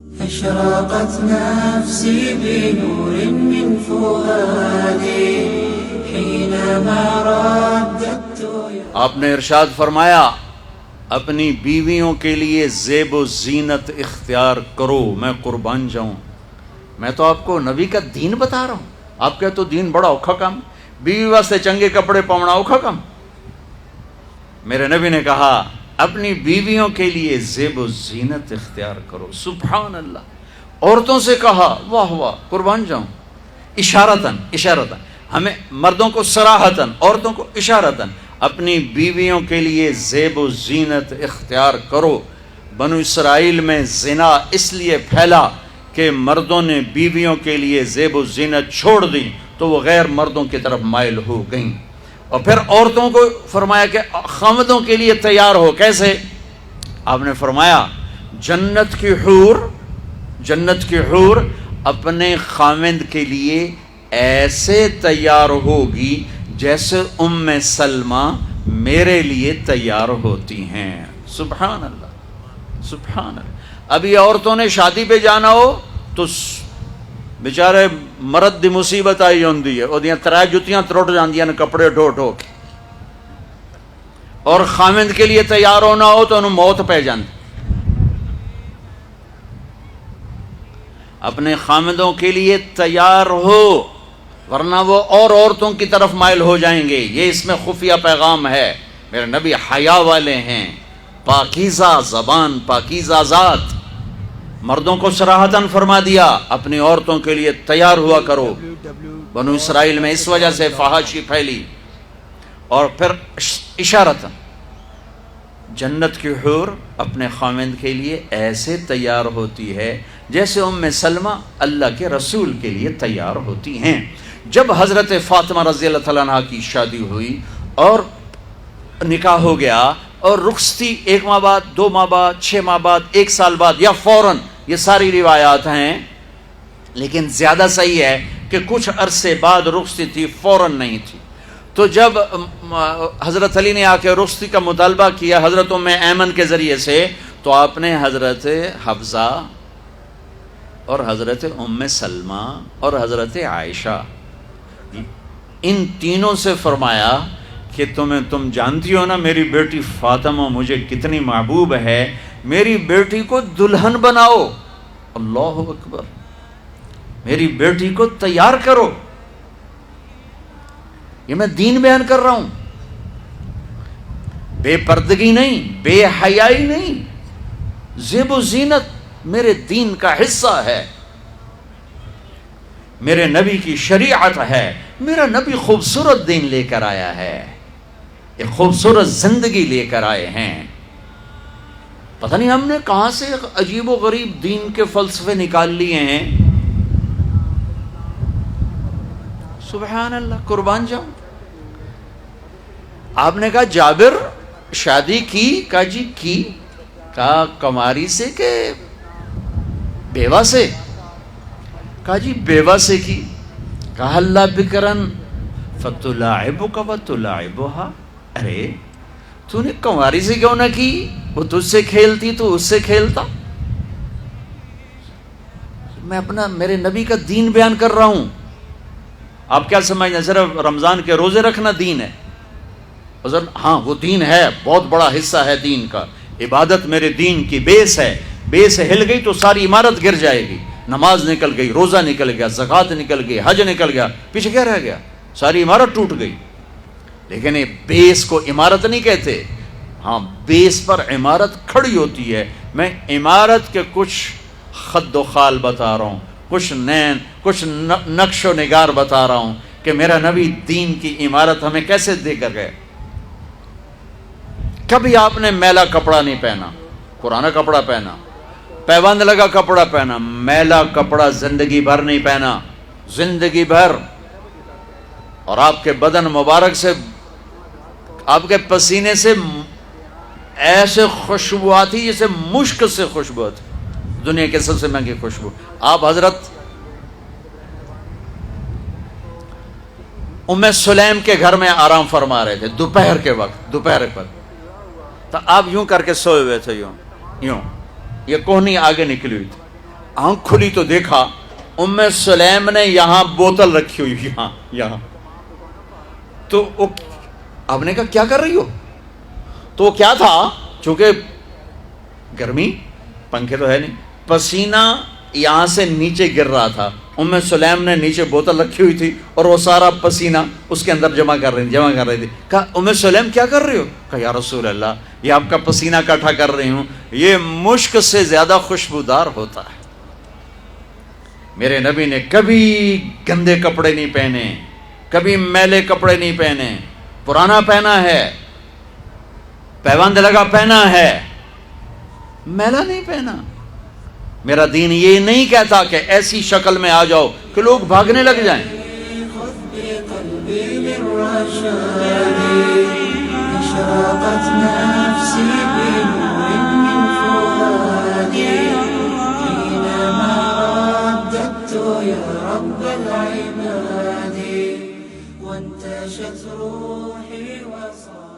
أشرقت نفسي بنور من فؤادي حينما رددت. آپ نے ارشاد فرمایا اپنی بیویوں کے لیے زیب و زینت اختیار کرو، میں قربان جاؤں. میں تو آپ کو نبی کا دین بتا رہا ہوں. آپ کا تو دین بڑا اوکھا کام، بیوی واسطے چنگے کپڑے پاؤنا اوکھا کام. میرے نبی نے کہا اپنی بیویوں کے لیے زیب و زینت اختیار کرو. سبحان اللہ. عورتوں سے کہا واہ واہ، قربان جاؤں. اشارتاً ہمیں مردوں کو صراحتاً، عورتوں کو اشارتاً اپنی بیویوں کے لیے زیب و زینت اختیار کرو. بنو اسرائیل میں زنا اس لیے پھیلا کہ مردوں نے بیویوں کے لیے زیب و زینت چھوڑ دی تو وہ غیر مردوں کی طرف مائل ہو گئیں. اور پھر عورتوں کو فرمایا کہ خامدوں کے لیے تیار ہو. کیسے؟ آپ نے فرمایا جنت کی حور اپنے خامد کے لیے ایسے تیار ہوگی جیسے ام سلمہ میرے لیے تیار ہوتی ہیں. سبحان اللہ سبحان اللہ. ابھی عورتوں نے شادی پہ جانا ہو تو بیچارے مرد دی مصیبت آئی ہوندی ہے، وہ ترائے جتیاں ترٹ جاندیاں نے کپڑے ڈھو ڈھو کے، اور خامد کے لیے تیار ہونا ہو تو انہوں موت پہ جاندی. اپنے خامدوں کے لیے تیار ہو ورنہ وہ اور عورتوں کی طرف مائل ہو جائیں گے. یہ اس میں خفیہ پیغام ہے. میرے نبی حیا والے ہیں، پاکیزہ زبان، پاکیزہ ذات. مردوں کو صراحتاً فرما دیا اپنی عورتوں کے لیے تیار ہوا کرو. بنو اسرائیل میں اس وجہ سے فحاشی پھیلی. اور پھر اشارتاً جنت کی حور اپنے خامند کے لیے ایسے تیار ہوتی ہے جیسے ام سلمہ اللہ کے رسول کے لیے تیار ہوتی ہیں. جب حضرت فاطمہ رضی اللہ تعالیٰ عنہ کی شادی ہوئی اور نکاح ہو گیا اور رخصتی 1 ماہ بعد، 2 ماہ بعد، 6 ماہ بعد، 1 سال بعد یا فوراً، یہ ساری روایات ہیں، لیکن زیادہ صحیح ہے کہ کچھ عرصے بعد رخصتی تھی، فوراً نہیں تھی. تو جب حضرت علی نے آ کے رخصتی کا مطالبہ کیا حضرت ام ایمن کے ذریعے سے، تو آپ نے حضرت حفصہ اور حضرت ام سلمہ اور حضرت عائشہ ان تینوں سے فرمایا کہ تم جانتی ہو نا میری بیٹی فاطمہ مجھے کتنی محبوب ہے، میری بیٹی کو دلہن بناؤ. اللہ اکبر. میری بیٹی کو تیار کرو. یہ میں دین بیان کر رہا ہوں، بے پردگی نہیں، بے حیائی نہیں. زیب و زینت میرے دین کا حصہ ہے، میرے نبی کی شریعت ہے. میرا نبی خوبصورت دین لے کر آیا ہے، ایک خوبصورت زندگی لے کر آئے ہیں. پتہ نہیں ہم نے کہاں سے عجیب و غریب دین کے فلسفے نکال لیے ہیں. سبحان اللہ. قربان جاؤں. آپ نے کہا جابر شادی کی؟ کہا جی کی. کہا کماری سے کہ بیوہ سے؟ کہا جی بیوہ سے کی. کہا اللہ بکرن فتلاعبک وتلاعبها. ارے تو نے کنواری سے کیوں نہ کی؟ وہ تجھ سے کھیلتی تو اس سے کھیلتا. میں اپنا میرے نبی کا دین بیان کر رہا ہوں. آپ کیا سمجھنا صرف رمضان کے روزے رکھنا دین ہے؟ ہاں وہ دین ہے، بہت بڑا حصہ ہے دین کا. عبادت میرے دین کی بیس ہے. بیس ہل گئی تو ساری عمارت گر جائے گی. نماز نکل گئی، روزہ نکل گیا، زکوٰۃ نکل گئی، حج نکل گیا، پیچھے کیا رہ گیا؟ ساری عمارت ٹوٹ گئی. لیکن یہ بیس کو عمارت نہیں کہتے. ہاں بیس پر عمارت کھڑی ہوتی ہے. میں عمارت کے کچھ خد و خال بتا رہا ہوں، کچھ نقش و نگار بتا رہا ہوں کہ میرا نبی دین کی عمارت ہمیں کیسے دے کر گئے. کبھی آپ نے میلا کپڑا نہیں پہنا، پرانا کپڑا پہنا، پیوند لگا کپڑا پہنا. میلا کپڑا زندگی بھر نہیں پہنا، زندگی بھر. اور آپ کے بدن مبارک سے، آپ کے پسینے سے ایسے خوشبو آتی جیسے مشک سے خوشبو آتی، دنیا کے سب سے مہنگی خوشبو. آپ حضرت ام سلیم کے گھر میں آرام فرما رہے تھے دوپہر کے وقت، دوپہر پر. تو آپ یوں کر کے سوئے ہوئے تھے، یوں یہ کوہنی آگے نکلی ہوئی تھی. آنکھ کھلی تو دیکھا ام سلیم نے یہاں بوتل رکھی ہوئی، یہاں تو آپ نے کہا کیا کر رہی ہو؟ تو کیا تھا، چونکہ گرمی، پنکھے تو ہے نہیں، پسینہ یہاں سے نیچے گر رہا تھا، ام سلیم نے نیچے بوتل رکھی ہوئی تھی اور وہ سارا پسینہ اس کے اندر جمع کر رہی تھی۔ کہا ام سلیم کیا کر رہی ہو؟ کہا یا رسول اللہ یہ آپ کا پسینہ اکٹھا کر رہی ہوں، یہ مشک سے زیادہ خوشبودار ہوتا ہے۔ میرے نبی نے کبھی گندے کپڑے نہیں پہنے، کبھی میلے کپڑے نہیں پہنے، پرانا پہنا ہے، پیوند لگا پہنا ہے، میلا نہیں پہنا۔ میرا دین یہ نہیں کہتا کہ ایسی شکل میں آ جاؤ کہ لوگ بھاگنے لگ جائیں۔ خذ بقلبي للرشاد اشرقت نفسي بنور من فؤادي حينما رددت يا رب العباد وانتشت روحي وصار